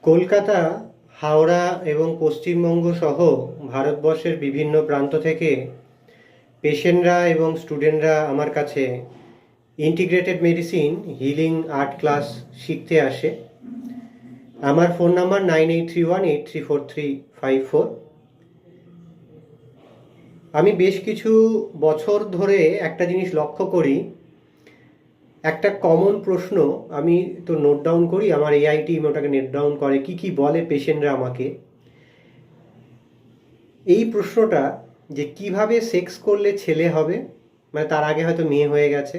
কলকাতা, হাওড়া এবং পশ্চিমবঙ্গ সহ ভারতবর্ষের বিভিন্ন প্রান্ত থেকে পেশেন্টরা এবং স্টুডেন্টরা আমার কাছে integrated medicine healing art class শিখতে আসে। আমার ফোন নাম্বার 9831834354। আমি বেশ কিছু বছর ধরে একটা জিনিস লক্ষ্য করি, একটা কমন প্রশ্ন আমি তো নোট ডাউন করি, আমার এআই টিম ওটাকে নোট ডাউন করে কি কি বলে পেশেন্টরা আমাকে। এই প্রশ্নটা যে কিভাবে সেক্স করলে ছেলে হবে, মানে তার আগে হয়তো মেয়ে হয়ে গেছে,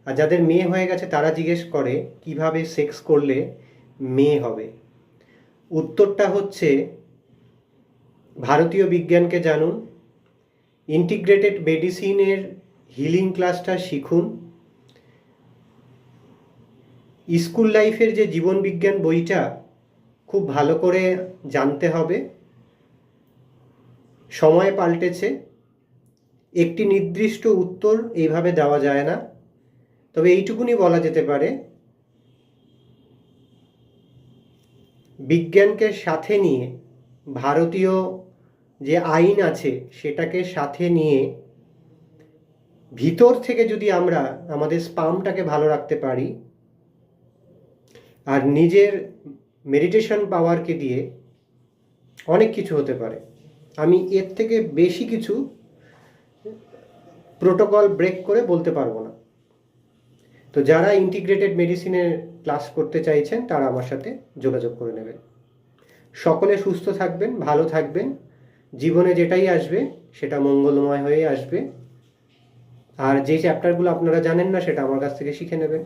আর যাদের মেয়ে হয়ে গেছে তারা জিজ্ঞেস করে কিভাবে সেক্স করলে মেয়ে হবে। উত্তরটা হচ্ছে ভারতীয় বিজ্ঞানকে জানুন, ইন্টিগ্রেটেড মেডিসিনের হিলিং ক্লাসটা শিখুন, স্কুল লাইফের যে জীবন বিজ্ঞান বইটা খুব ভালো করে জানতে হবে। সময় পাল্টেছে, একটি নির্দিষ্ট উত্তর এইভাবে দেওয়া যায় না, তবে এইটুকুনি বলা যেতে পারে, বিজ্ঞানকে সাথে নিয়ে, ভারতীয় যে আইন আছে সেটাকে সাথে নিয়ে ভিতর থেকে যদি আমরা আমাদের স্পামটাকে ভালো রাখতে পারি আর নিজের মেডিটেশন পাওয়ারকে দিয়ে, অনেক কিছু হতে পারে। আমি এর থেকে বেশি কিছু প্রোটোকল ব্রেক করে বলতে পারবো না। তো যারা ইন্টিগ্রেটেড মেডিসিনের ক্লাস করতে চাইছেন তারা আমার সাথে যোগাযোগ করে নেবেন। সকলে সুস্থ থাকবেন, ভালো থাকবেন, জীবনে যেটাই আসবে সেটা মঙ্গলময় হয়ে আসবে। আর যে চ্যাপ্টারগুলো আপনারা জানেন না সেটা আমার কাছ থেকে শিখে নেবেন।